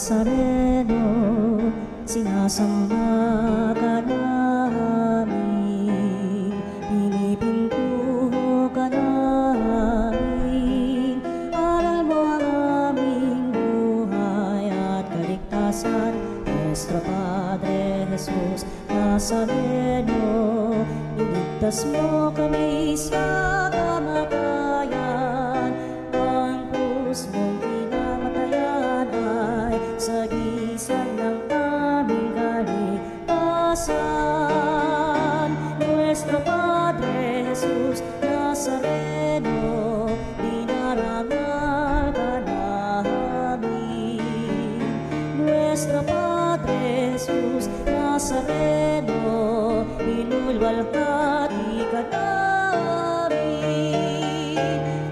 Nazareno, sinasamba ka namin, pinipinto ka namin, aral mo ang aming buhay at kaligtasan. Nuestro Padre Jesus Nazareno, iligtas mo kami sa kamatayan, ang krus mong pinamatayan ay sagisag ng aming kaligtasan. Nuestro Padre Jesus Nazareno, dinarangal ka namin. Nuestro Padre Jesus Nazareno, inulwalhati ka namin.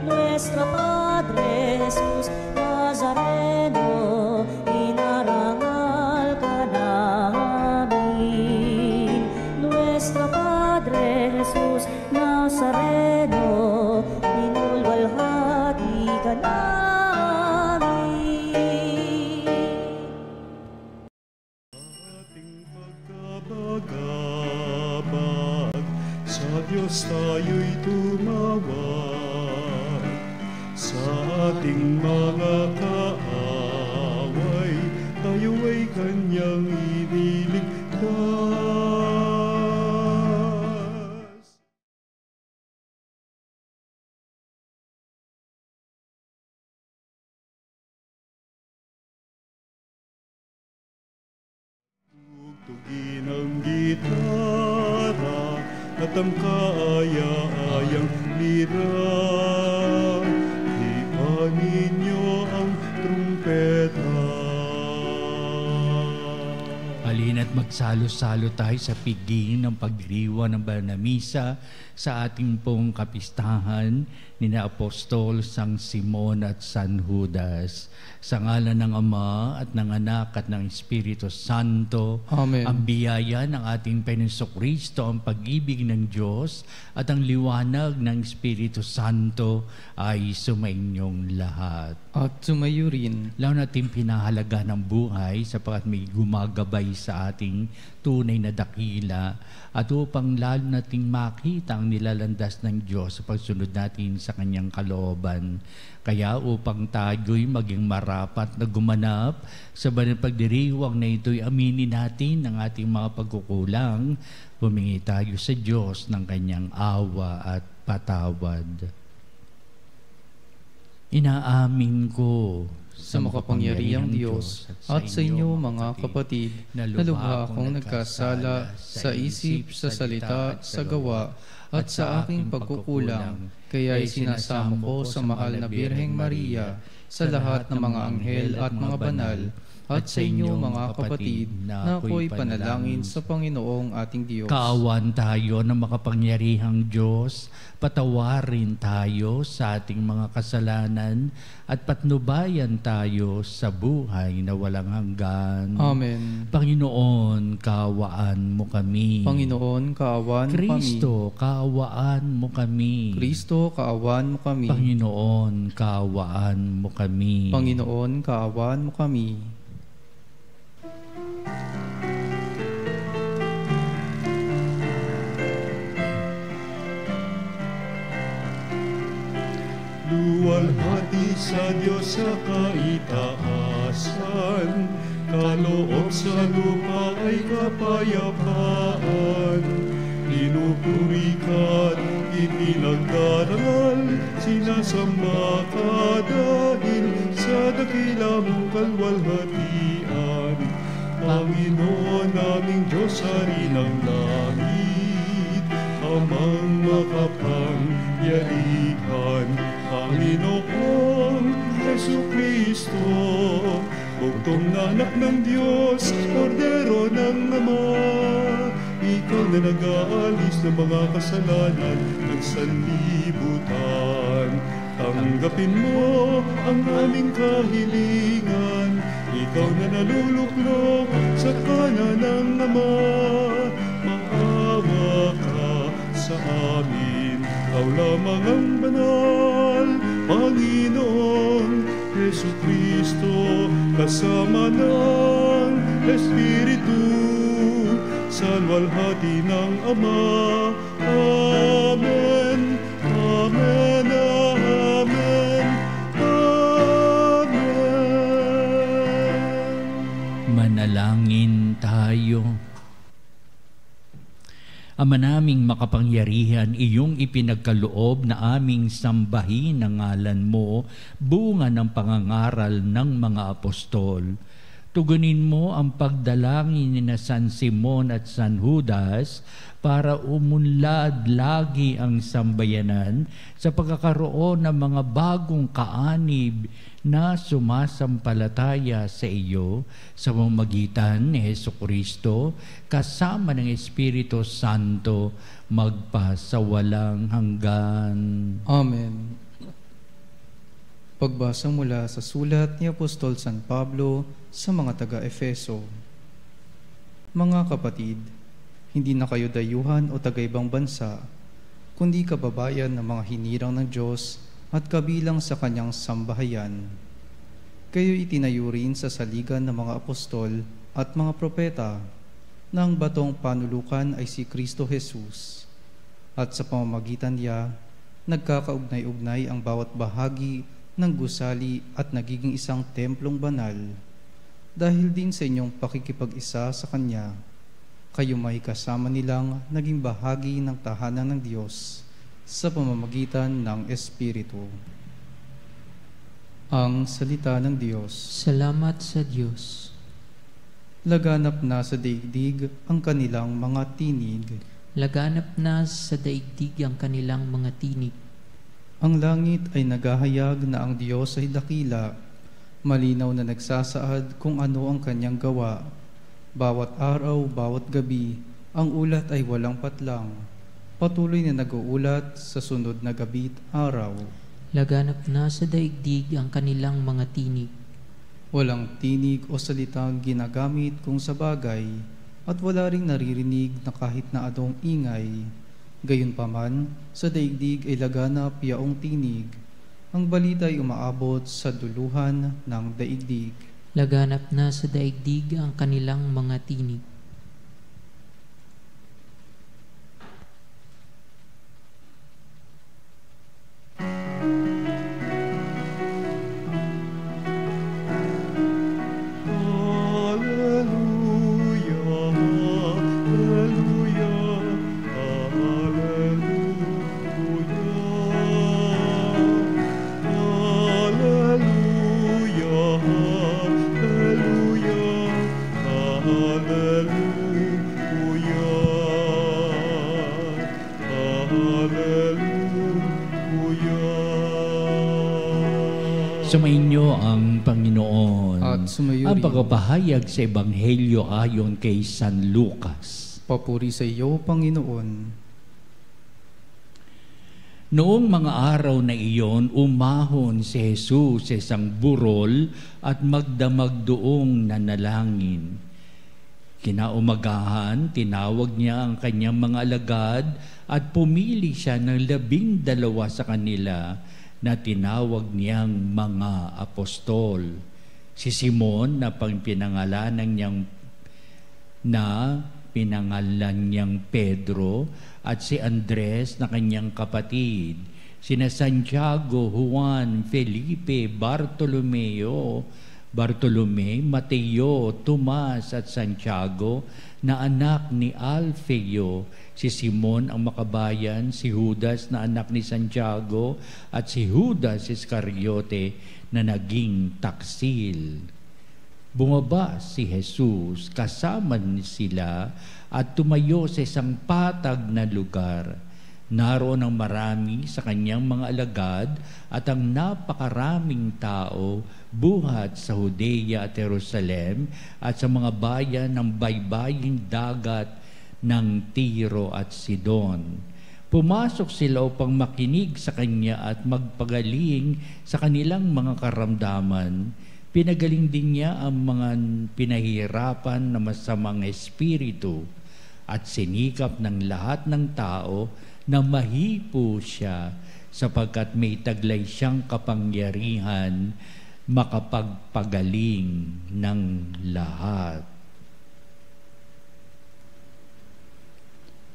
Nuestro Padre Jesus Nazareno, inarangal ka namin. Nuestro Padre Jesus Nazareno, inulwalhati ka namin. Ating pagkabagabag, sa Diyos tayo'y tumawag. Sa ating mga kaaway, tayo ay Kanyang iniligtas. Tugtugin ang gitara at ang kaaya-ayang lira. Ipanin niyo ang trumpeta. Halina't magsalo-salo tayo sa piging ng pagdiriwang ng banal na misa sa ating pong kapistahan ni na Apostol Sang Simon at San Judas. Sa ngalan ng Ama at ng Anak at ng Espiritu Santo. Amen. Ang biyaya ng ating Panginoong Kristo, ang pag-ibig ng Diyos at ang liwanag ng Espiritu Santo ay sumainyong lahat. At sumayo rin. Lalo natin pinahalaga ng buhay sapagkat may gumagabay sa ating tunay na dakila at upang lalo nating makita ang nilalandas ng Diyos sa pagsunod natin sa Kanyang kalooban. Kaya upang tayo'y maging marapat na gumanap sa banal pagdiriwang na ito'y aminin natin ang ating mga pagkukulang, humingi tayo sa Diyos ng Kanyang awa at patawad. Inaamin ko sa makapangyarihang Diyos at sa inyo mga kapatid, na lubha akong nagkasala sa isip, sa salita, sa gawa, at sa aking pagkukulang. Kaya'y sinasamo ko sa mahal na Birheng Maria, sa lahat ng mga anghel at mga banal, at sa inyo mga kapatid, na ako'y panalangin sa Panginoong ating Diyos. Kaawan tayo ng makapangyarihang Diyos, patawarin tayo sa ating mga kasalanan at patnubayan tayo sa buhay na walang hanggan. Amen. Panginoon, kaawaan mo kami. Panginoon, kaawaan mo kami. Kristo, kaawaan mo kami. Kristo, kaawaan mo kami. Panginoon, kaawaan mo kami. Panginoon, kaawaan mo kami. Luwalhati sa Diyos sa kaitaasan, kaloob sa lupa ay kapayapaan. Pinupuri ka't ipinagdarangal, sinasamba ka dahil sa dakila mong kalwalhatian. Panginoon naming Diyos, Hari ng langit, Amang makapangyarihan, Panginoong Jesucristo, bugtong na anak ng Diyos, Kordero ng Ama. Ikaw na nag-aalis ng mga kasalanan ng sanlibutan. Tanggapin mo ang aming kahilingan. Ikaw na naluluklok sa kanan ng Ama. Maawa ka sa amin, ikaw lamang ang banal, Panginoon Jesu Kristo, kasama ng Espiritu, sa luwalhati ng Ama. Amen. Amen. Amen. Amen. Manalangin tayo. Ama naming makapangyarihan, iyong ipinagkaloob na aming sambahin ang ngalan mo, bunga ng pangangaral ng mga apostol. Tugunin mo ang pagdalangin ni na San Simon at San Judas para umunlad lagi ang sambayanan sa pagkakaroon ng mga bagong kaanib na sumasampalataya sa iyo sa pamamagitan ni Hesukristo kasama ng Espiritu Santo magpasawalang hanggan. Amen. Pagbasa mula sa sulat ni Apostol San Pablo sa mga taga-Efeso. Mga kapatid, hindi na kayo dayuhan o taga-ibang bansa, kundi kababayan ng mga hinirang ng Diyos at kabilang sa kanyang sambahayan. Kayo itinayo rin sa saligan ng mga apostol at mga propeta na ang batong panulukan ay si Kristo Jesus. At sa pamamagitan niya, nagkakaugnay-ugnay ang bawat bahagi ng gusali at nagiging isang templong banal. Dahil din sa inyong pakikipag-isa sa Kanya, kayo may kasama nilang naging bahagi ng tahanan ng Diyos sa pamamagitan ng Espiritu. Ang salita ng Diyos. Salamat sa Diyos. Laganap na sa daigdig ang kanilang mga tinig. Laganap na sa daigdig ang kanilang mga tinig. Ang langit ay naghahayag na ang Diyos ay dakila, malinaw na nagsasaad kung ano ang kanyang gawa. Bawat araw, bawat gabi, ang ulat ay walang patlang. Patuloy na nag-uulat sa sunod na gabi't araw. Laganap na sa daigdig ang kanilang mga tinig. Walang tinig o salitang ginagamit kung sa bagay, at wala ring naririnig na kahit na anong ingay. Gayunpaman, sa daigdig ay laganap yaong tinig. Ang balita ay umaabot sa duluhan ng daigdig. Laganap na sa daigdig ang kanilang mga tinig. Sumainyo ang Panginoon At sumayo ang rin. pagpapahayag sa Ebanghelyo ayon kay San Lucas. Papuri sa iyo, Panginoon. Noong mga araw na iyon, umahon si Jesus sa isang burol at magdamag doong nanalangin. Kinaumagahan, tinawag niya ang kanyang mga alagad at pumili siya ng 12 sa kanila na tinawag niyang mga apostol. Si Simon na pinangalan niyang Pedro, at si Andres na kanyang kapatid, sina Santiago, Juan, Felipe, Bartolome, Mateo, Tomas at Santiago na anak ni Alfeo, si Simon ang makabayan, si Judas na anak ni Santiago, at si Judas Iscariote na naging taksil. Bumaba si Jesus, kasama sila at tumayo sa isang patag na lugar. Naroon ang marami sa kanyang mga alagad at ang napakaraming tao buhat sa Judea at Jerusalem at sa mga bayan ng baybaying dagat ng Tiro at Sidon. Pumasok sila upang makinig sa kanya at magpagaling sa kanilang mga karamdaman. Pinagaling din niya ang mga pinahihirapan na masamang espiritu at sinikap ng lahat ng tao na mahipo siya sapagkat may taglay siyang kapangyarihan makapagpagaling ng lahat.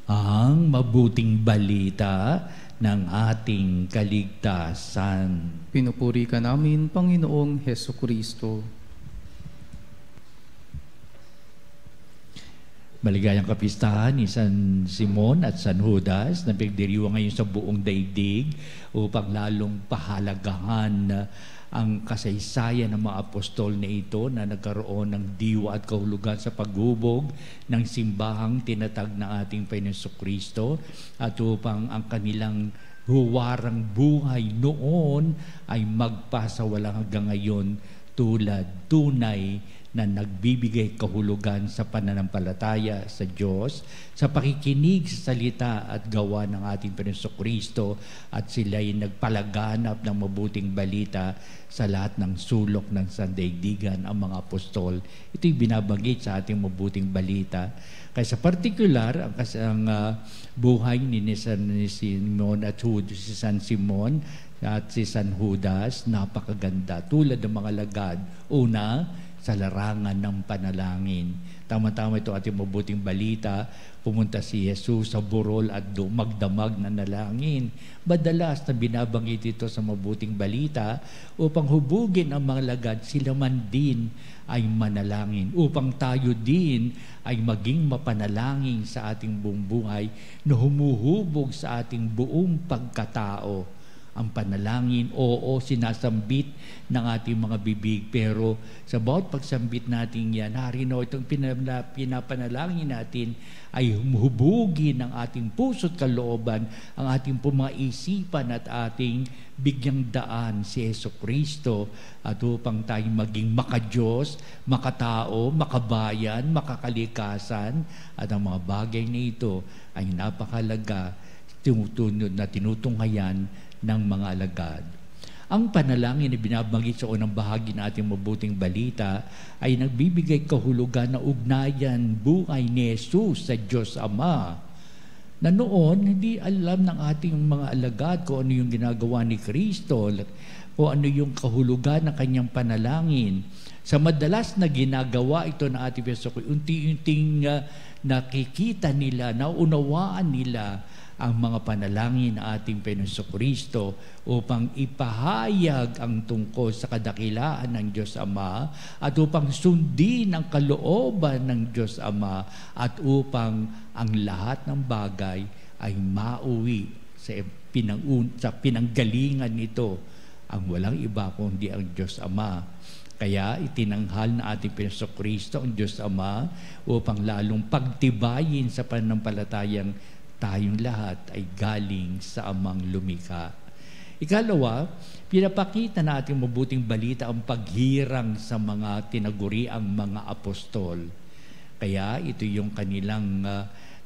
Ang mabuting balita ng ating kaligtasan. Pinupuri ka namin, Panginoong Hesukristo. Maligayang kapistahan ni San Simon at San Judas na pinagdiriwang ngayon sa buong daigdig upang lalong pahalagahan ang kasaysayan ng mga apostol na ito na nagkaroon ng diwa at kahulugan sa paghubog ng simbahang tinatag ng ating Panginoong Kristo at upang ang kanilang huwarang buhay noon ay magpasawalang hanggang ngayon tunay na nagbibigay kahulugan sa pananampalataya sa Diyos, sa pakikinig sa salita at gawa ng ating Panginoong Kristo, at sila'y nagpalaganap ng mabuting balita sa lahat ng sulok ng sandaigdigan ang mga apostol. Ito'y binabanggit sa ating mabuting balita. Kaya sa partikular, ang buhay ni Simon at si San Simon at si San Judas, napakaganda. Tulad ng mga lagad. Una, sa larangan ng panalangin. Tama-tama ito ating mabuting balita. Pumunta si Jesus sa burol at magdamag na nalangin. Madalas na binabanggit ito sa mabuting balita upang hubugin ang mga lagad, sila man din ay manalangin. Upang tayo din ay maging mapanalangin sa ating buong buhay na humuhubog sa ating buong pagkatao. Ang panalangin, oo, sinasambit ng ating mga bibig, pero sa bawat pagsambit natin yan, harino itong pinapanalangin natin ay humuhubugin ng ating puso't kalooban, ang ating mga isipan at ating bigyang daan si Jesucristo, at upang tayo maging makadiyos, makatao, makabayan, makakalikasan, at ang mga bagay na ito ay napakalaga na tinutunghayan ng mga alagad. Ang panalangin na binabanggit sa unang bahagi ng ating mabuting balita ay nagbibigay kahulugan na ugnayan buhay ni Jesus sa Diyos Ama, na noon hindi alam ng ating mga alagad kung ano yung ginagawa ni Kristo o ano yung kahulugan ng kanyang panalangin. Sa madalas na ginagawa ito ng ating Panginoon, unti-unting nakikita nila, naunawaan nila ang mga panalangin ng ating Panginoong Kristo upang ipahayag ang tungkol sa kadakilaan ng Diyos Ama at upang sundin ang kalooban ng Diyos Ama at upang ang lahat ng bagay ay mauwi sa pinanggalingan nito, ang walang iba kundi ang Diyos Ama. Kaya itinanghal na ating Panginoong Kristo ang Diyos Ama upang lalong pagtibayin sa pananampalatayang tayong lahat ay galing sa Amang lumikha. Ikalawa, pinapakita na ating mabuting balita ang paghirang sa mga tinaguriang mga apostol. Kaya ito yung kanilang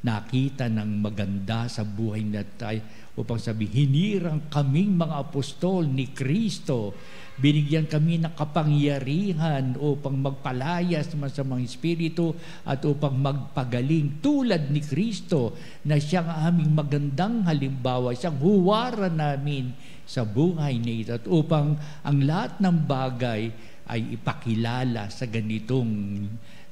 nakita ng maganda sa buhay na tayo upang sabihin, hinirang kaming mga apostol ni Kristo. Binigyan kami ng kapangyarihan upang magpalaya sa masamang espiritu at upang magpagaling tulad ni Kristo na siyang aming magandang halimbawa, siyang huwaran namin sa buhay na ito, at upang ang lahat ng bagay ay ipakilala sa ganitong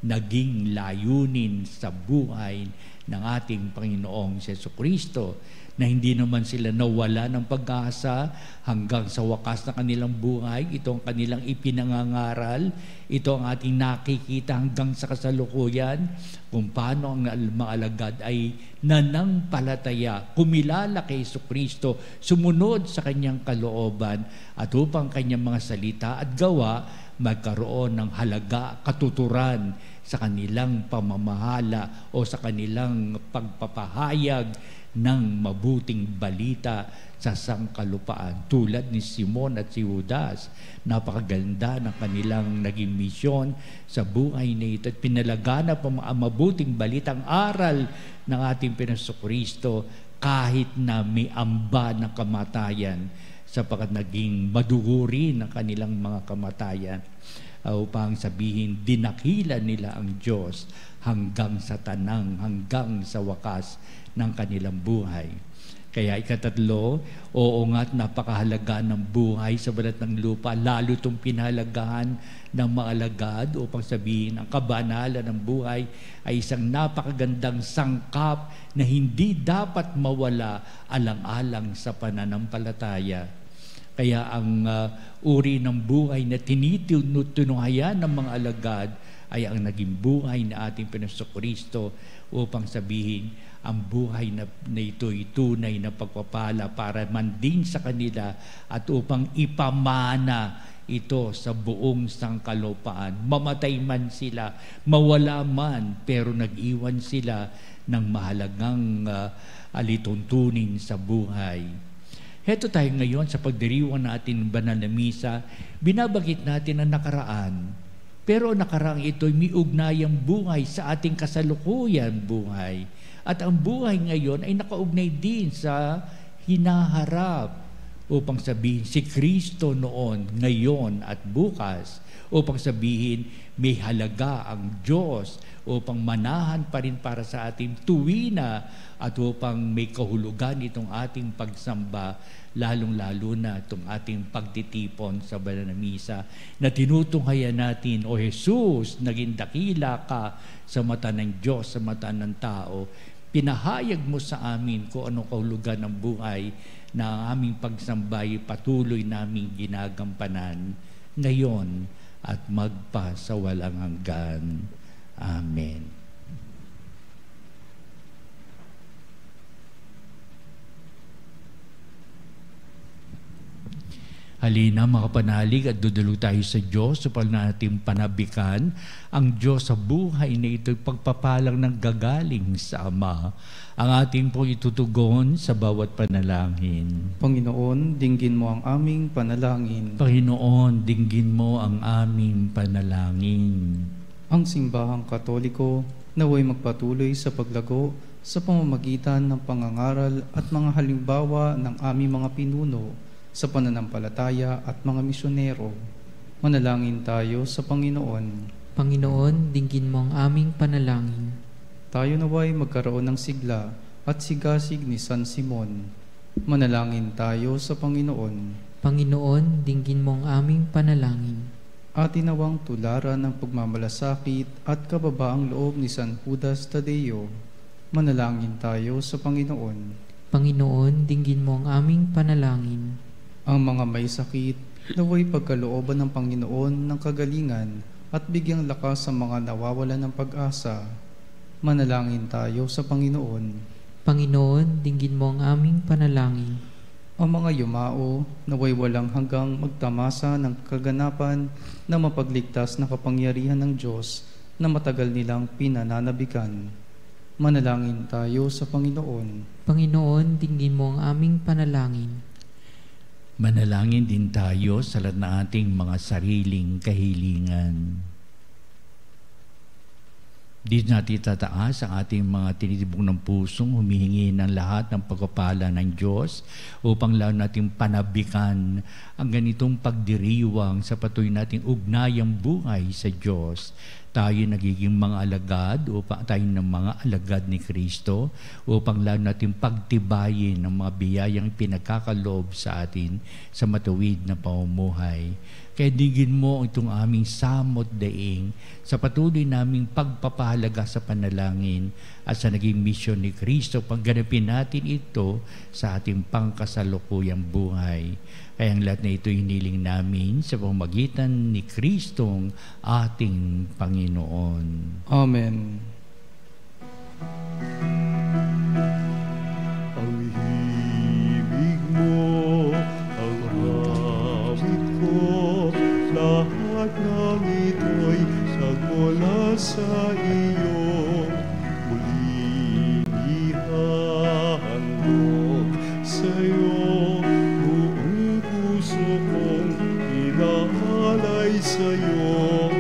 naging layunin sa buhay ng ating Panginoong Jesucristo, na hindi naman sila nawala ng pag-asa hanggang sa wakas na kanilang buhay. Ito ang kanilang ipinangangaral. Ito ang ating nakikita hanggang sa kasalukuyan kung paano ang mga alagad ay nanampalataya, kumilala kay Jesucristo, sumunod sa kanyang kalooban, at upang kanyang mga salita at gawa magkaroon ng halaga, katuturan sa kanilang pamamahala o sa kanilang pagpapahayag ng mabuting balita sa sangkalupaan. Tulad ni Simon at si Judas, napakaganda ng kanilang naging misyon sa buhay na ito at pinalaganap ang mabuting balita, ang aral ng ating Panginoong Kristo kahit na may amba ng kamatayan, sapagkat naging maduguri ng kanilang mga kamatayan upang sabihin dinakila nila ang Diyos hanggang sa tanang, hanggang sa wakas ng kanilang buhay. Kaya ikatatlo, oo nga't napakahalaga ng buhay sa balat ng lupa, lalo itong pinahalagahan ng mga alagad upang sabihin ang kabanalan ng buhay ay isang napakagandang sangkap na hindi dapat mawala alang-alang sa pananampalataya. Kaya ang uri ng buhay na tinutunghayan ng mga alagad ay ang naging buhay na ating Panginoon upang sabihin ang buhay na ito'y tunay na pagpapala para man din sa kanila at upang ipamana ito sa buong sangkalupaan. Mamatay man sila, mawala man, pero nag-iwan sila ng mahalagang alituntunin sa buhay. Heto tayo ngayon sa pagdiriwang natin ng banal na misa, binabagit natin ang nakaraan. Pero ang nakaraan ito'y may ugnayang buhay sa ating kasalukuyan buhay. At ang buhay ngayon ay nakaugnay din sa hinaharap upang sabihin si Kristo noon, ngayon at bukas, upang sabihin may halaga ang Diyos upang manahan pa rin para sa ating tuwina at upang may kahulugan itong ating pagsamba, lalong-lalo na itong ating pagtitipon sa banal na misa na tinutunghayan natin, O Jesus, naging dakila ka sa mata ng Diyos, sa mata ng tao. Pinahayag mo sa amin kung anong kahulugan ng buhay na ang aming pagsambay patuloy naming ginagampanan ngayon at magpa sa walang hanggan. Amen. Halina mga panalig at dudulog tayo sa Diyos upang natin panabikan ang Diyos sa buhay na ito'y pagpapalang ng gagaling sa Ama. Ang ating pong itutugon sa bawat panalangin. Panginoon, dinggin mo ang aming panalangin. Panginoon, dinggin mo ang aming panalangin. Ang simbahang Katoliko naway magpatuloy sa paglago sa pamamagitan ng pangangaral at mga halimbawa ng aming mga pinuno sa pananampalataya at mga misyonero. Manalangin tayo sa Panginoon. Panginoon, dinggin mo ang aming panalangin. Tayo naway magkaroon ng sigla at sigasig ni San Simon. Manalangin tayo sa Panginoon. Panginoon, dinggin mo ang aming panalangin. Atin nawang tularan ng pagmamalasakit at kababaang loob ni San Judas Tadeo. Manalangin tayo sa Panginoon. Panginoon, dinggin mo ang aming panalangin. Ang mga may sakit, naway pagkalooban ng Panginoon ng kagalingan at bigyang lakas sa mga nawawalan ng pag-asa. Manalangin tayo sa Panginoon. Panginoon, dinggin mo ang aming panalangin. Ang mga yumao, naway walang hanggang magtamasa ng kaganapan na mapagligtas na kapangyarihan ng Diyos na matagal nilang pinananabikan. Manalangin tayo sa Panginoon. Panginoon, dinggin mo ang aming panalangin. Manalangin din tayo sa lahat ng ating mga sariling kahilingan. Di natin tataas ang ating mga tinitibok ng pusong humihingi ng lahat ng pagpapala ng Diyos upang lalo natin panabikan ang ganitong pagdiriwang sa patuloy nating ugnayang buhay sa Diyos. Tayo nagiging mga alagad upang tayo ng mga alagad ni Kristo upang lalo natin pagtibayin ng mga biyayang pinagkakaloob sa atin sa matuwid na pamumuhay. Kaya digin mo itong aming samot daing sa patuloy naming pagpapahalaga sa panalangin at sa naging misyon ni Kristo, pagganapin natin ito sa ating pangkasalukuyang buhay. Kaya ang lahat na ito hiniling namin sa pamamagitan ni Kristong ating Panginoon. Amen. Ang himig mo, ang awit ko, lahat ng ito'y sagmula sa iyo. Muling ihandog sa iyo, buong puso kong inaalay sa iyo.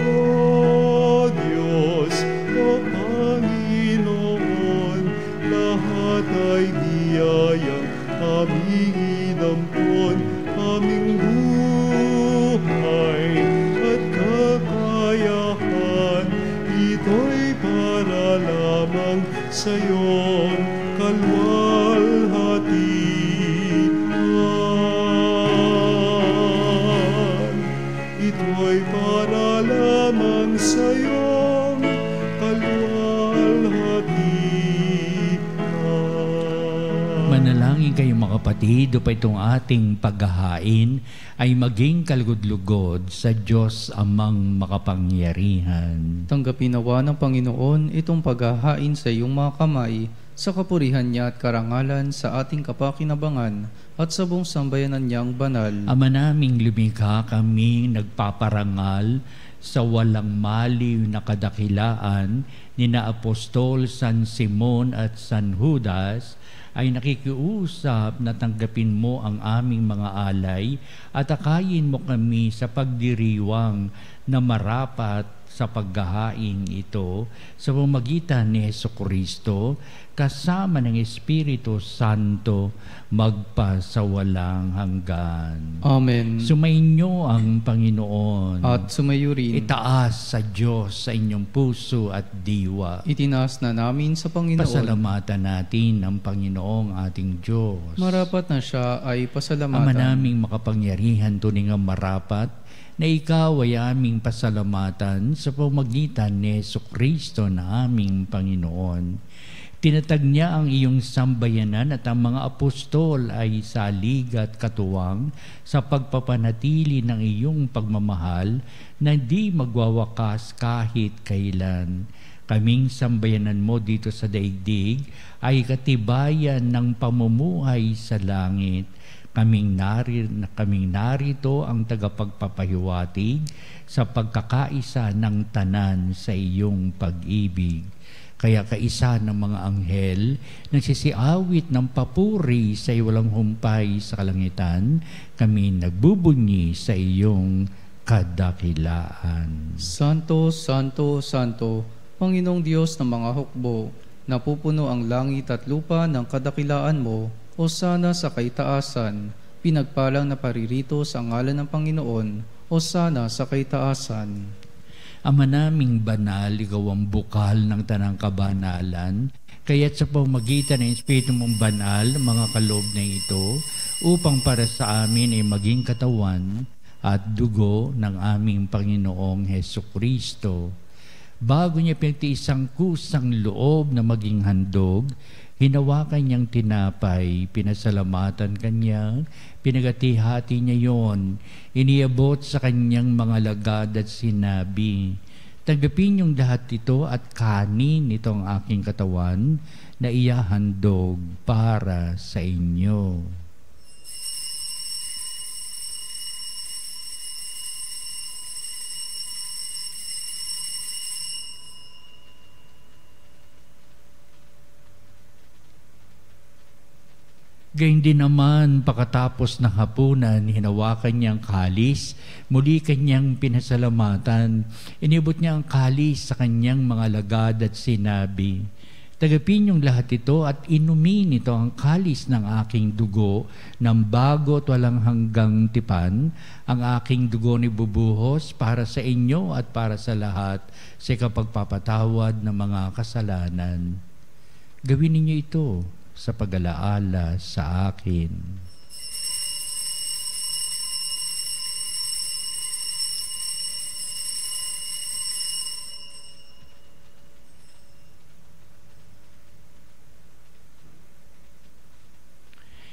O Diyos, o Panginoon, lahat ay biyayang aming inampon, aming buhay at kakayahan. Ito'y para lamang sa iyong kalwalhatian. kapatid, upay itong ating paghahain ay maging kalugod-lugod sa Diyos amang makapangyarihan. Tanggapin nawa ng Panginoon itong paghahain sa iyong mga kamay, sa kapurihan niya at karangalan sa ating kapakinabangan at sa buong sambayanan niyang banal. Ama naming lumikha, kami nagpaparangal sa walang maliw na kadakilaan ni na Apostol San Simon at San Judas, ay nakikiusap na tanggapin mo ang aming mga alay at akayin mo kami sa pagdiriwang na marapat sa paghahain ito sa pamamagitan ni Jesucristo kasama ng Espiritu Santo magpasawalang hanggan. Amen. Sumainyo ang Panginoon. At sumayo rin. Itaas sa Diyos sa inyong puso at diwa. Itinaas na namin sa Panginoon. Pasalamatan natin ang Panginoong ating Diyos. Marapat na siya ay pasalamatan. Ama naming makapangyarihan, tunay nga marapat na ikaw ay aming pasalamatan sa pamamagitan ni Jesucristo na aming Panginoon. Tinatag niya ang iyong sambayanan at ang mga apostol ay salig at katuwang sa pagpapanatili ng iyong pagmamahal na di magwawakas kahit kailan. Kaming sambayanan mo dito sa daigdig ay katibayan ng pamumuhay sa langit. Kaming narito ang tagapagpapahiwatig sa pagkakaisa ng tanan sa iyong pag-ibig. Kaya kaisa ng mga anghel nagsisiawit ng papuri sa walang humpay sa kalangitan, kami nagbubunyi sa iyong kadakilaan. Santo, Santo, Santo, Panginoong Diyos ng mga hukbo, napupuno ang langit at lupa ng kadakilaan mo, o sana sa kaitaasan, pinagpalang na paririto sa ngalan ng Panginoon, o sana sa kaitaasan. Ama naming banal, ikaw ang bukal ng tanang kabanalan, kaya't sa pamamagitan ng Espiritu mong banal, mga kaloob na ito, upang para sa amin ay maging katawan at dugo ng aming Panginoong Hesukristo. Bago niya pinagtiis ang kusang loob na maging handog, hinawakan niyang tinapay, pinasalamatan kanya, pinagati-hati niya yon, iniabot sa kanyang mga lagad at sinabi, tanggapin niyong lahat ito at kanin itong aking katawan na iyahandog para sa inyo. Gayun din naman, pagkatapos ng hapunan, hinawakan niyang kalis, muli kanyang pinasalamatan, inibot niya ang kalis sa kanyang mga lagad at sinabi, tagapin niyong lahat ito at inumin ito ang kalis ng aking dugo ng bago at walang hanggang tipan, ang aking dugo ni bubuhos para sa inyo at para sa lahat sa kapagpapatawad ng mga kasalanan. Gawin ninyo ito sa pag-alaala sa akin.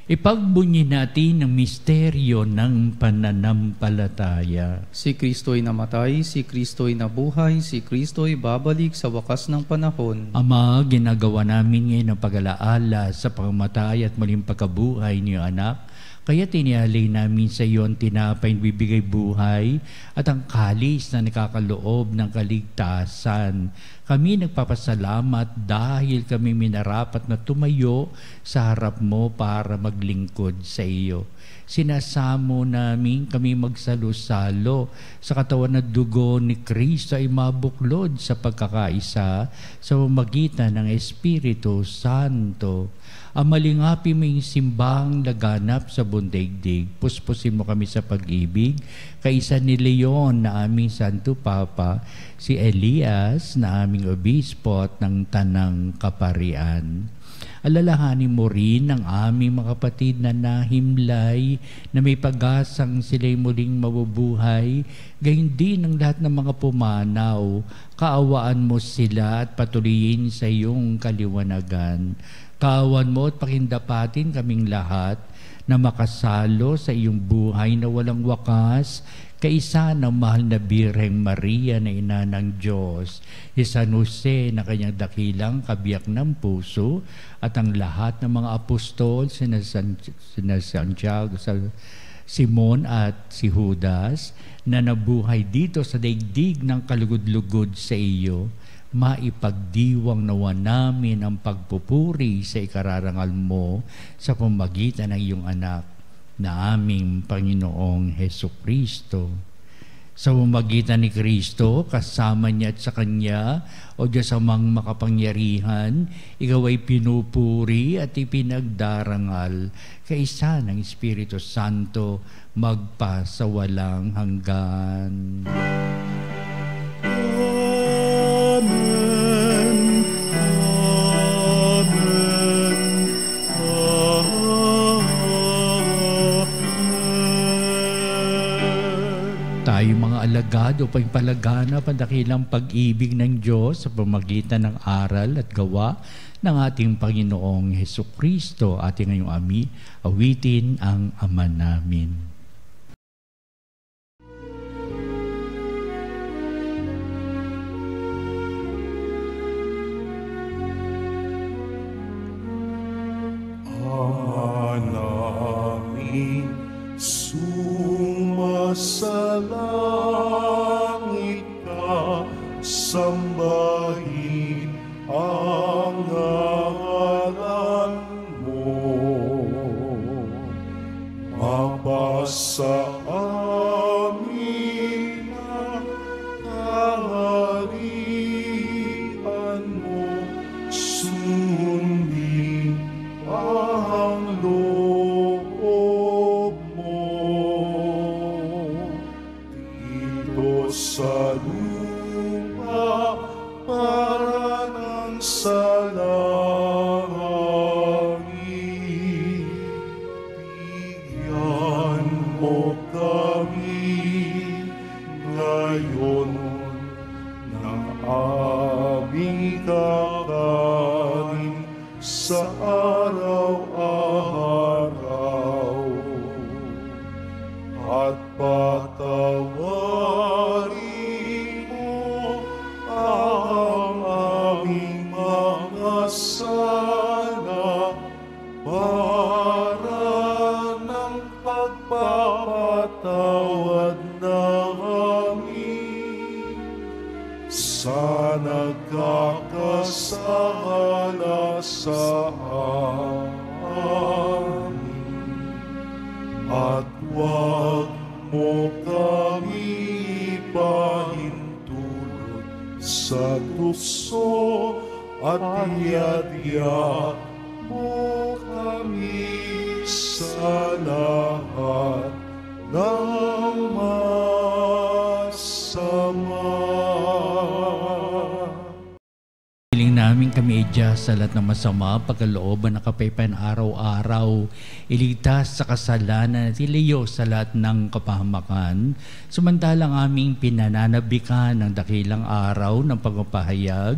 Ipagbunyi natin ang misteryo ng pananampalataya. Si Kristo'y namatay, si Kristo'y nabuhay, si Kristo'y babalik sa wakas ng panahon. Ama, ginagawa namin ngayon ang pag-alaala sa pagkamatay at muling pagkabuhay niyo anak, kaya tinialay namin sa iyo ang tinapay na bibigay buhay at ang kalis na nakakaloob ng kaligtasan. Kami nagpapasalamat dahil kami minarapat na tumayo sa harap mo para maglingkod sa iyo. Sinasamo namin kami magsalo-salo sa katawan na dugo ni Kristo ay mabuklod sa pagkakaisa sa pamamagitan ng Espiritu Santo. Amalingapi mo yung simbang laganap sa bundaigdig. Puspusin mo kami sa pag-ibig. Kaisa ni Leon na aming Santo Papa, si Elias na aming obispo at ng Tanang Kaparian. Alalahanin mo rin ang aming mga kapatid na nahimlay, na may pag-asang sila'y muling mabubuhay, gayon din ang lahat ng mga pumanaw. Kaawaan mo sila at patuloyin sa iyong kaliwanagan. Kaawaan mo at pakindapatin kaming lahat na makasalo sa iyong buhay na walang wakas, kaisa ng mahal na Birheng Maria na ina ng Diyos, si San Jose na kanyang dakilang kabiyak ng puso, at ang lahat ng mga apostol, sina Santiago, Simon at si Judas, na nabuhay dito sa daigdig ng kalugod-lugod sa iyo, maipagdiwang nawa namin ang pagpupuri sa ikararangal mo sa pamagitan ng iyong anak na aming Panginoong Hesukristo. Sa pamamagitan ni Kristo, kasama niya at sa Kanya, o Diyos amang makapangyarihan, ikaw ay pinupuri at ipinagdarangal kaisa ng Espiritu Santo magpa sa walang hanggan. Amen. Tayo mga alagad upang palaganap ang dakilang pag-ibig ng Diyos sa pamamagitan ng aral at gawa ng ating Panginoong Hesukristo. Ating ngayong awitin ang Ama namin. Sumasalangit ka, sambahin ang ngalan mo. Mapasa amin ang kaharian mo, sundin ang loob mo. Dito sa lupa para ng sa langit, bigyan mo kami ngayon ng aming kakanin sa araw-araw, at patawarin mo ang aming mga sala para ng pagpapatawad namin sa nagkakasala sa amin. At huwag mo kami ipahintulot sa tukso, at iadya mo kami sa lahat ng masama. Hiling namin kami idya sa lahat ng masama, pagkalooban ng kapayapaan araw-araw, iligtas sa kasalanan at iliyo sa lahat ng kapahamakan, samantalang aming pinananabikan ng dakilang araw ng pagpapahayag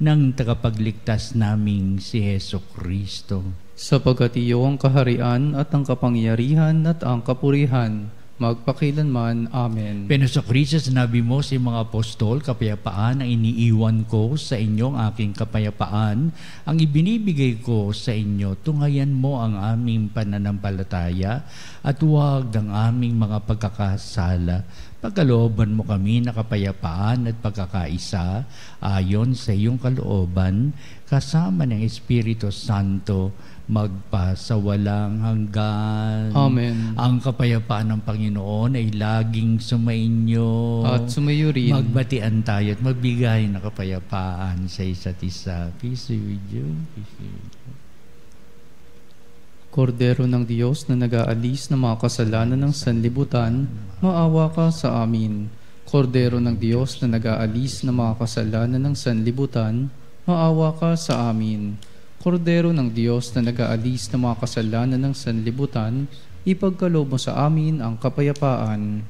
ng tagapagligtas naming si Hesukristo. Sapagkat iyo ang kaharian at ang kapangyarihan at ang kapurihan, magpakilanman. Amen. Pinasakristo, sinabi mo sa mga apostol, kapayapaan ang iniiwan ko sa inyong aking kapayapaan, ang ibinibigay ko sa inyo. Tunghayan mo ang aming pananampalataya at huwag ang aming mga pagkakasala. Pagkalooban mo kami na kapayapaan at pagkakaisa ayon sa iyong kalooban, kasama ng Espiritu Santo, magpa sa walang hanggan. Amen. Ang kapayapaan ng Panginoon ay laging sumainyo. At sumayo rin. Magbatian tayo at magbigay ng kapayapaan sa isa't isa. Peace be with you. Peace be with you. Kordero ng Diyos na nag-aalis ng mga kasalanan ng sanlibutan, maawa ka sa amin. Kordero ng Diyos na nag-aalis ng mga kasalanan ng sanlibutan, maawa ka sa amin. Kordero ng Diyos na nag-aalis ng mga kasalanan ng sanlibutan, ipagkaloob mo sa amin ang kapayapaan.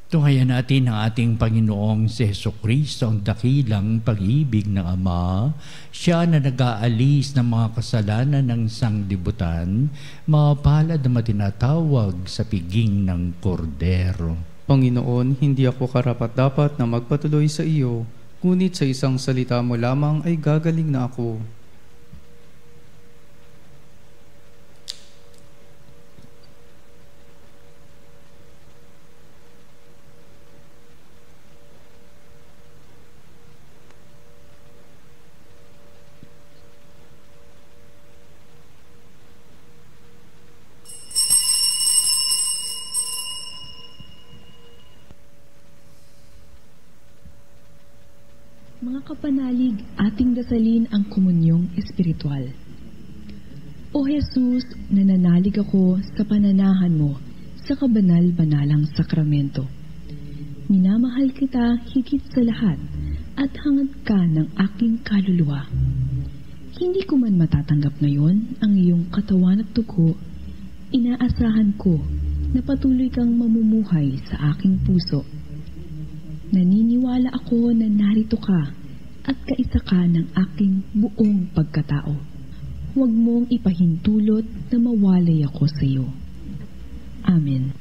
Tunghayan natin ang ating Panginoong si Jesucristo, ang dakilang pag-ibig ng Ama. Siya na nag-aalis ng mga kasalanan ng sanglibutan, mapalad na matinatawag sa piging ng kordero. Panginoon, hindi ako karapat-dapat na magpatuloy sa iyo, ngunit sa isang salita mo lamang ay gagaling na ako. Mga kapanalig, ating dasalin ang komunyong espiritual. O Jesus, nananalig ako sa pananahan mo sa kabanal-banalang sakramento. Minamahal kita higit sa lahat at hangad ka ng aking kaluluwa. Hindi ko man matatanggap ngayon ang iyong katawan at dugo, inaasahan ko na patuloy kang mamumuhay sa aking puso. Naniniwala ako na narito ka at kaisa ka ng aking buong pagkatao. Huwag mong ipahintulot na mawalay ako sa iyo. Amen.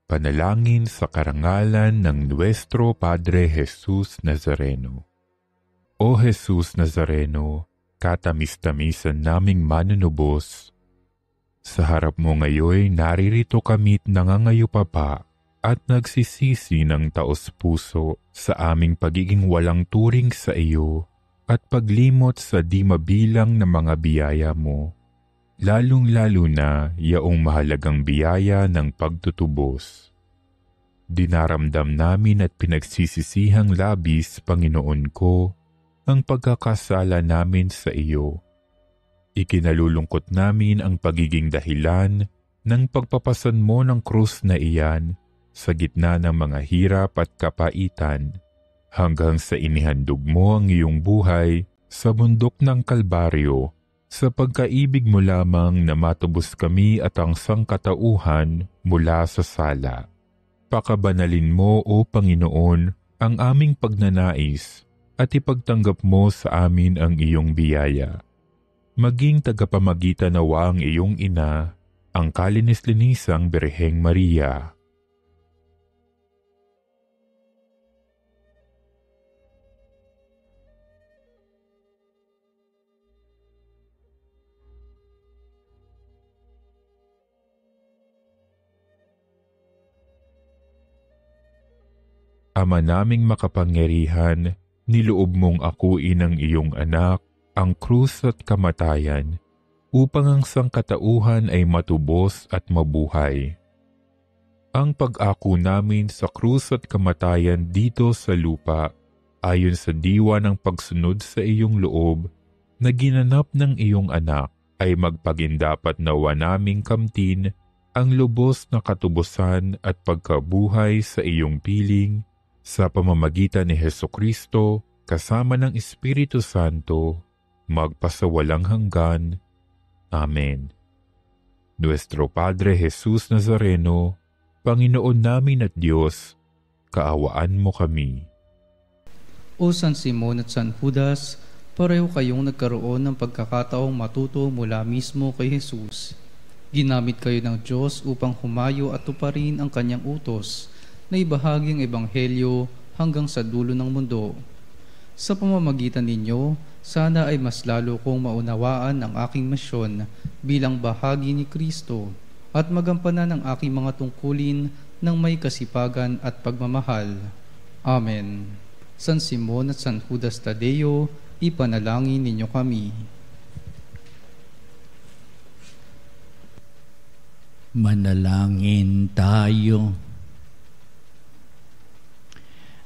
Panalangin sa karangalan ng Nuestro Padre Jesus Nazareno. O Jesus Nazareno, katamis-tamisan naming manunubos, sa harap mo ngayon naririto kami't nangangayupapa at nagsisisi ng taos-puso sa aming pagiging walang turing sa iyo at paglimot sa di mabilang na mga biyaya mo, lalong-lalo na yaong mahalagang biyaya ng pagtutubos. Dinaramdam namin at pinagsisisihang labis, Panginoon ko, ang pagkakasala namin sa iyo. Ikinalulungkot namin ang pagiging dahilan ng pagpapasan mo ng krus na iyan sa gitna ng mga hirap at kapaitan, hanggang sa inihandog mo ang iyong buhay sa bundok ng Kalbaryo, sa pagkaibig mo lamang na matubos kami at ang sangkatauhan mula sa sala. Pakabanalin mo, O Panginoon, ang aming pagnanais at ipagtanggap mo sa amin ang iyong biyaya. Maging tagapamagitan nawa ang iyong ina, ang kalinis-linisang Birheng Maria. Ama naming makapangyarihan, niloob mong akuin ang iyong anak, ang krus at kamatayan, upang ang sangkatauhan ay matubos at mabuhay. Ang pag-ako namin sa krus at kamatayan dito sa lupa, ayon sa diwa ng pagsunod sa iyong loob, na ginanap ng iyong anak, ay magpagindapat nawa naming kamtin ang lubos na katubusan at pagkabuhay sa iyong piling, sa pamamagitan ni Jesucristo, kasama ng Espiritu Santo, magpasawalang hanggan. Amen. Nuestro Padre Jesus Nazareno, Panginoon namin at Diyos, kaawaan mo kami. O San Simon at San Judas, pareho kayong nagkaroon ng pagkakataong matuto mula mismo kay Jesus. Ginamit kayo ng Diyos upang humayo at tuparin ang kanyang utos, na ibahagi ang ebanghelyo hanggang sa dulo ng mundo. Sa pamamagitan ninyo, sana ay mas lalo kong maunawaan ang aking misyon bilang bahagi ni Kristo at magampanan ang aking mga tungkulin ng may kasipagan at pagmamahal. Amen. San Simon at San Judas Tadeo, ipanalangin ninyo kami. Manalangin tayo.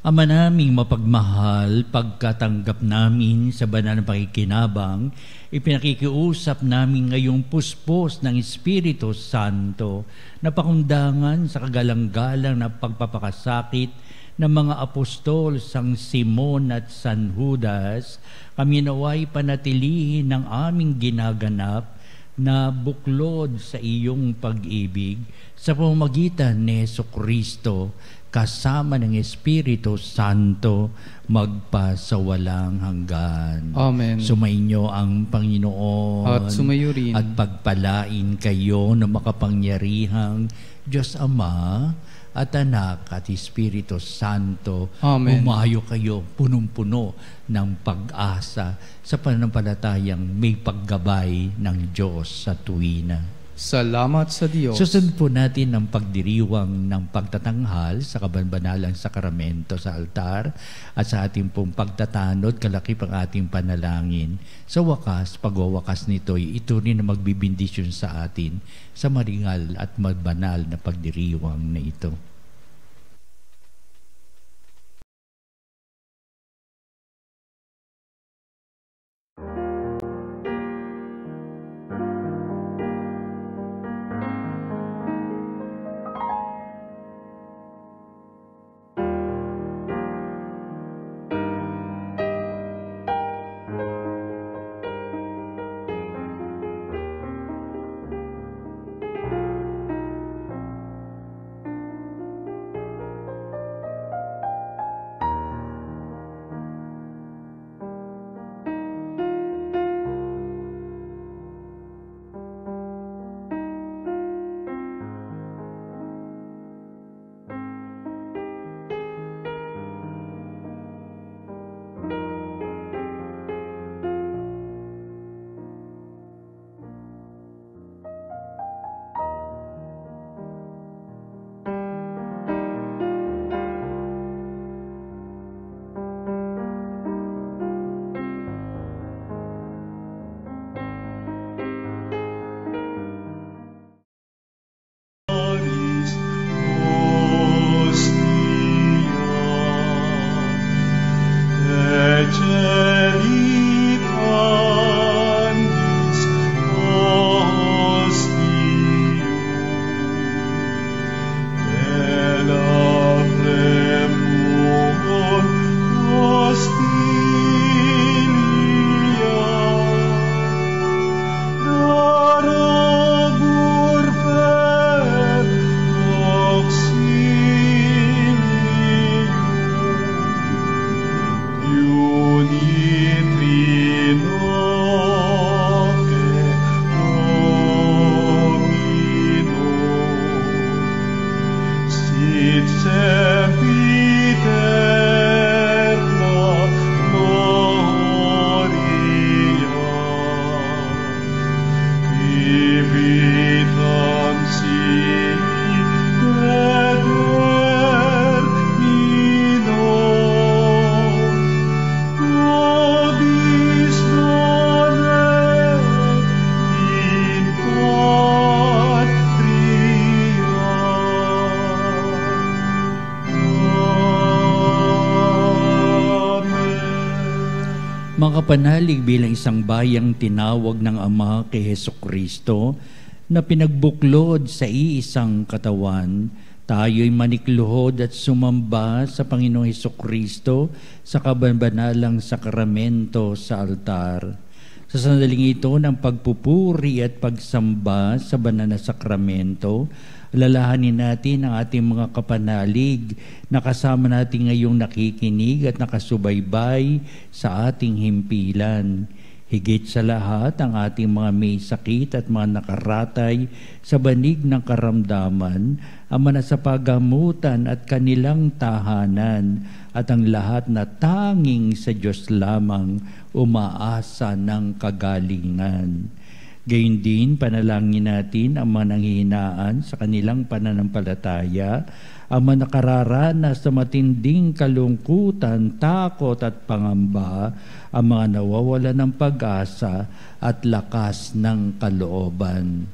Ama naming mapagmahal, pagkatanggap namin sa banal na pakikinabang, ipinakikiusap namin ngayong puspos ng Espiritu Santo na pakundangan sa kagalang-galang na pagpapakasakit ng mga apostol Sang Simon at San Judas, kami naway panatilihin ng aming ginaganap na buklod sa iyong pag-ibig sa pamamagitan ni Jesucristo kasama ng Espiritu Santo magpasawalang hanggan. Amen. Sumainyo ang Panginoon At sumayo rin. at pagpalain kayo ng makapangyarihang Diyos Ama at Anak at Espiritu Santo. Amen. Umayo kayo punong-puno ng pag-asa sa pananampalatayang may paggabay ng Diyos sa tuwina. Salamat sa Diyos. Susunod po natin ang pagdiriwang ng pagtatanghal sa kabanbanalang sakramento sa altar at sa ating pong pagtatanod, kalakip ang ating panalangin. Sa wakas, pagwawakas nito'y ito rin na magbibindisyon sa atin sa maringal at magbanal na pagdiriwang na ito. Mga kapanalig, bilang isang bayang tinawag ng Ama kay Jesucristo na pinagbuklod sa iisang katawan, tayo'y manikluhod at sumamba sa Panginoong Jesucristo sa kabanbanalang sakramento sa altar. Sa sandaling ito ng pagpupuri at pagsamba sa banal na sakramento, alalahanin natin ang ating mga kapanalig na kasama natin ngayong nakikinig at nakasubaybay sa ating himpilan. Higit sa lahat, ang ating mga may sakit at mga nakaratay sa banig ng karamdaman, ang manasapagamutan at kanilang tahanan, at ang lahat na tanging sa Diyos lamang umaasa ng kagalingan. Gayun din, panalangin natin ang mga nanghihinaan sa kanilang pananampalataya, ang mga nakararanas sa matinding kalungkutan, takot at pangamba, ang mga nawawala ng pag-asa at lakas ng kalooban.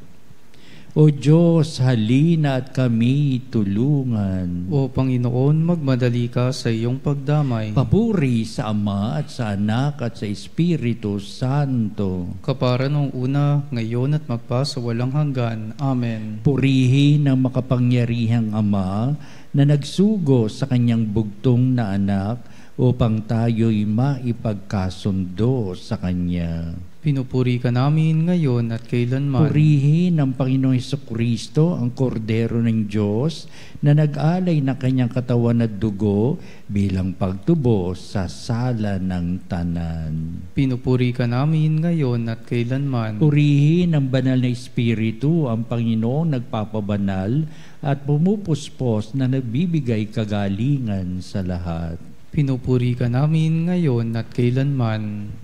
O Diyos, halina at kami tulungan. O Panginoon, magmadali ka sa iyong pagdamay. Papuri sa Ama at sa Anak at sa Espiritu Santo. Kapara nung una, ngayon at magpasawalang hanggan. Amen. Purihin ang makapangyarihang Ama na nagsugo sa kanyang bugtong na anak upang tayo'y maipagkasundo sa Kanya. Pinupuri ka namin ngayon at kailanman. Purihin ng Panginoong Jesucristo, ang kordero ng Diyos, na nag-alay ng kanyang katawan at dugo bilang pagtubos sa sala ng tanan. Pinupuri ka namin ngayon at kailanman. Purihin ng banal na Espiritu, ang Panginoong nagpapabanal at pumupuspos na nagbibigay kagalingan sa lahat. Pinupuri ka namin ngayon at kailanman.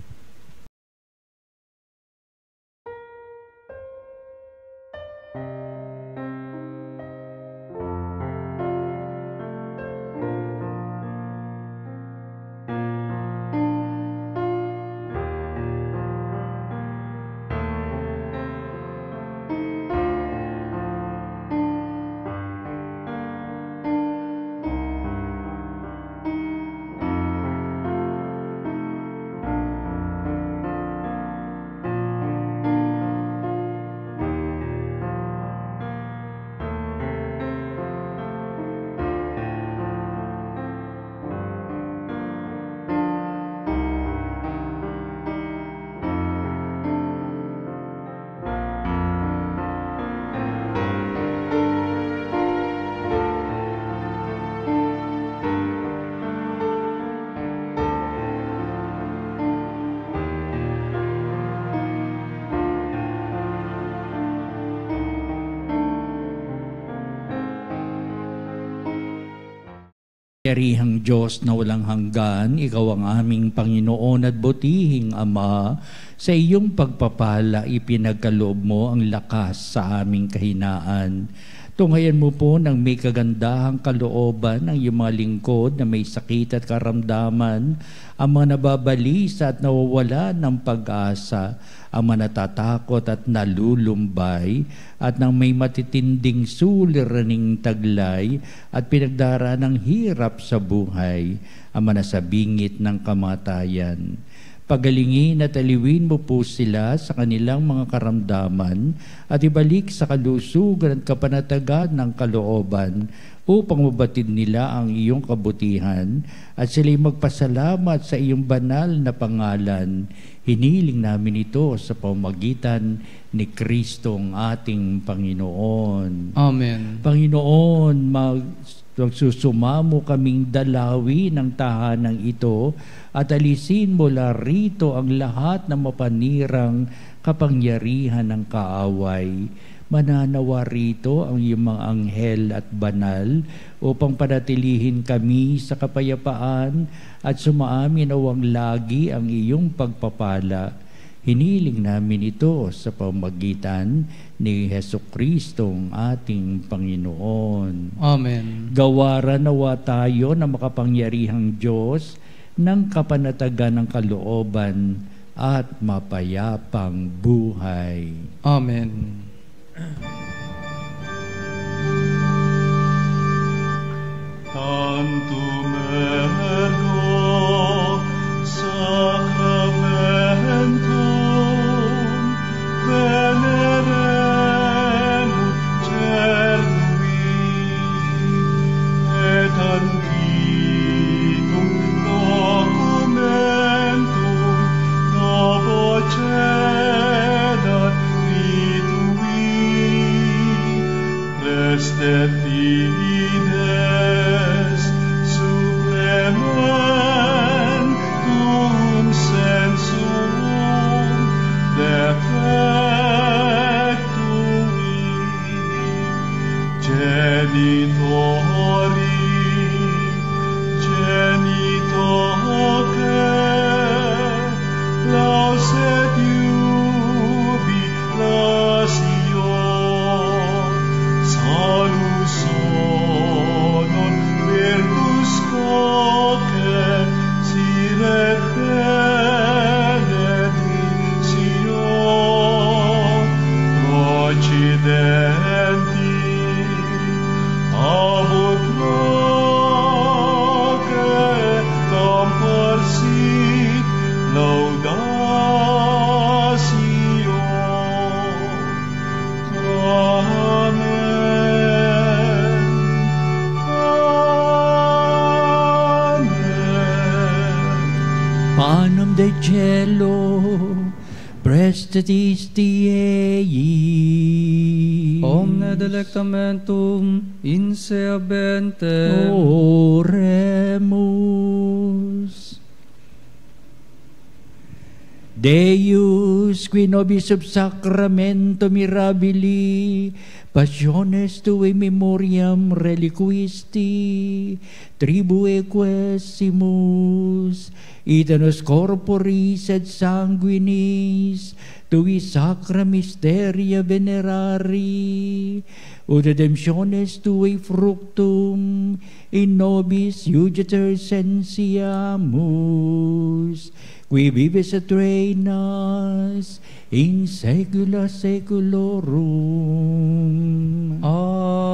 Yarihang Diyos na walang hanggan, Ikaw ang aming Panginoon at butihing Ama. Sa iyong pagpapala, ipinagkaloob mo ang lakas sa aming kahinaan. Tunghayan mo po ng may kagandahang kalooban ng iyong mga lingkod na may sakit at karamdaman, ang mga nababalisa at nawawala ng pag-asa, ang mga natatakot at nalulumbay, at ng may matitinding suliraning taglay at pinagdaraan ng hirap sa buhay, ang mga nasabingit ng kamatayan. Pagalingin at aliwin mo po sila sa kanilang mga karamdaman at ibalik sa kalusugan at kapanatagan ng kalooban upang mabatid nila ang iyong kabutihan at sila'y magpasalamat sa iyong banal na pangalan. Hiniling namin ito sa pamamagitan ni Kristong ating Panginoon. Amen. Panginoon, magsusumamo kaming dalawi ng tahanang ito at alisin mo rito ang lahat ng mapanirang kapangyarihan ng kaaway. Mananawa rito ang iyong mga anghel at banal upang panatilihin kami sa kapayapaan at sumaamin awang lagi ang iyong pagpapala. Hiniling namin ito sa pamamagitan ni Jesucristong ating Panginoon. Amen. Gawaran nawa tayo na makapangyarihang Diyos ng kapanatagan ng kalooban at mapayapang buhay. Amen. Tantum ergo sacramentum veneremur cernui et antiquum documentum novo cedat ritui restet fides supplementum sensum defectui genitori genitoque lauset jubilatio salus non virtus coque siret benedictio procidenti abut Potestatis Diei. Omne delectamentum inseabentem. Oremus. Deus, qui nobis sub sacramento mirabili, passiones tue memoriam reliquisti, tribue quesimus, itenos corporis et sanguinis, tui sacra mysteria venerari, ut redemptiones tui fructum, in nobis iuditor sensiamus, qui vives et reinas in saecula saeculorum. Amen.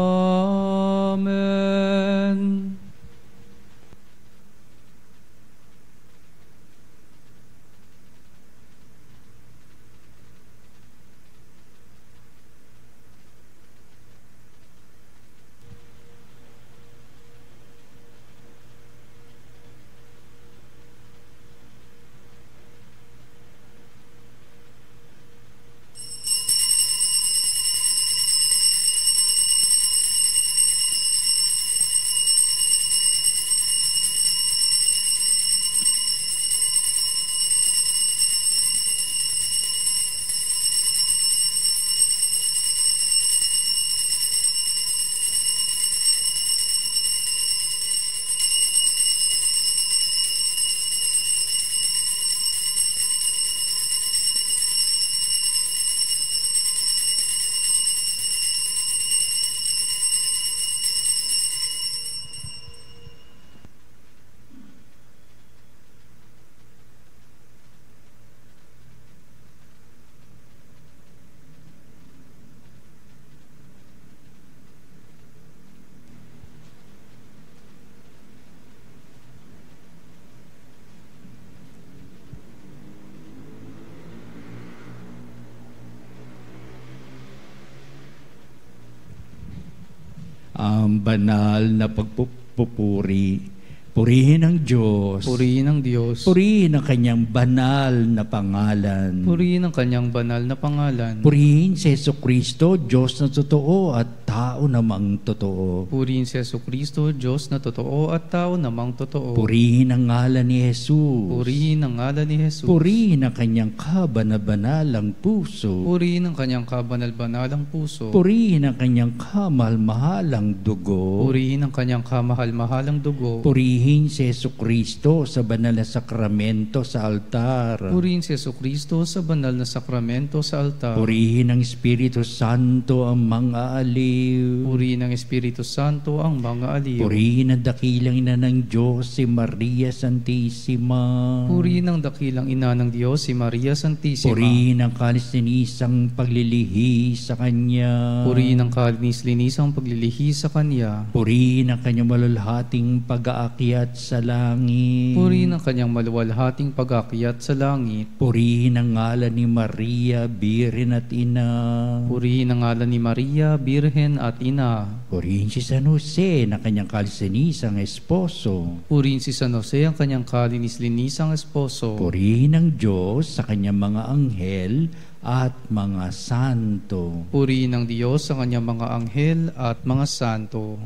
Ang banal na pagpupuri, purihin ang Diyos. Purihin ang Diyos. Purihin ang kanyang banal na pangalan. Purihin ang kanyang banal na pangalan. Purihin si Jesucristo, Diyos na totoo at tao namang totoo. Purihin si Jesucristo, Diyos na totoo at tao namang totoo. Purihin ang ngalan ni Jesus. Purihin ang ngalan ni Jesus. Purihin ang kanyang kabanal-banalang puso. Purihin ang kanyang kabanal-banalang puso. Purihin ang kanyang kamahal-mahalang dugo. Purihin ang kanyang kamahal-mahalang dugo. Purihin si Jesucristo sa banal na sakramento sa altar. Purihin si Jesucristo sa banal na sakramento sa altar. Purihin ang Espiritu Santo ang mga aliw. Purihin ang Espiritu Santo ang mga aliw. Purihin ang dakilang ina ng Diyos, si Maria Santissima. Purihin ang dakilang ina ng Diyos, si Maria Santissima. Purihin ang kalis-linisang paglilihi sa Kanya. Purihin ang kalis-linisang paglilihi sa Kanya. Purihin ang Kanyang malulhating pag-aakyat sa langit. Purihin ang Kanyang maluwalhating pag-aakyat sa langit. Purihin ang ngalan ni Maria, Birhen at Ina. Purihin ang ngalan ni Maria, Birhen at Ina. Purihin si San Jose na kanyang kalis-linisang esposo. Purihin si San Jose ang kanyang kalinis-linisang esposo. Purihin ang Diyos sa kanyang mga anghel at mga santo. Purihin ang Diyos sa kanyang mga anghel at mga santo.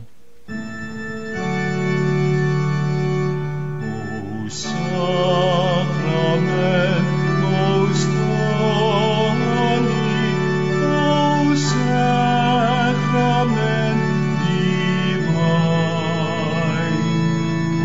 Sacrament most holy, O Sacrament divine,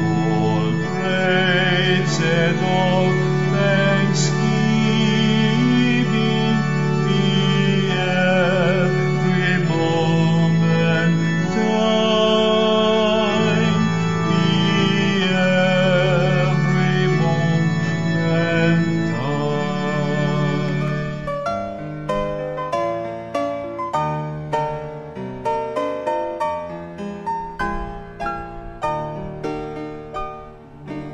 all praise and all thanksgiving be every moment thine, be every moment thine.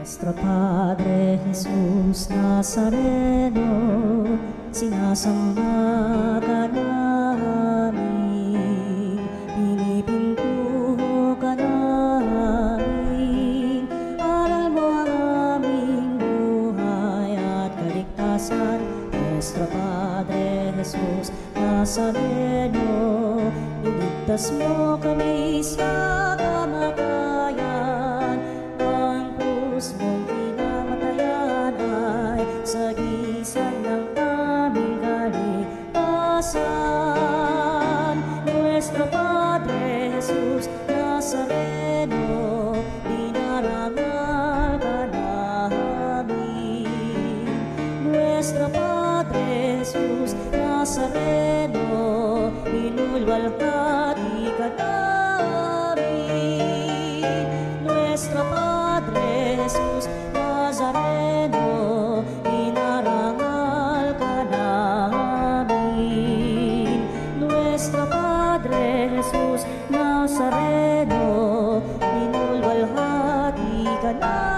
Nuestro Padre Jesus Nazareno, sinasamba ka namin, pinipintuho ka namin, aral mo ang aming buhay at kaligtasan. Nuestro Padre Nazareno, iligtas mo kami sa kamatayan. Ang krus mong pinamatayan ay sagisag ng aming kaligtasan. Nuestro Padre Jesus Nazareno, dinarangal ka namin. Nuestro Padre Jesus Nazareno, inulwalhati ka namin. Nuestro Padre Jesus Nazareno, inarangal ka namin. Nuestro Padre Jesus Nazareno, inulwalhati ka namin.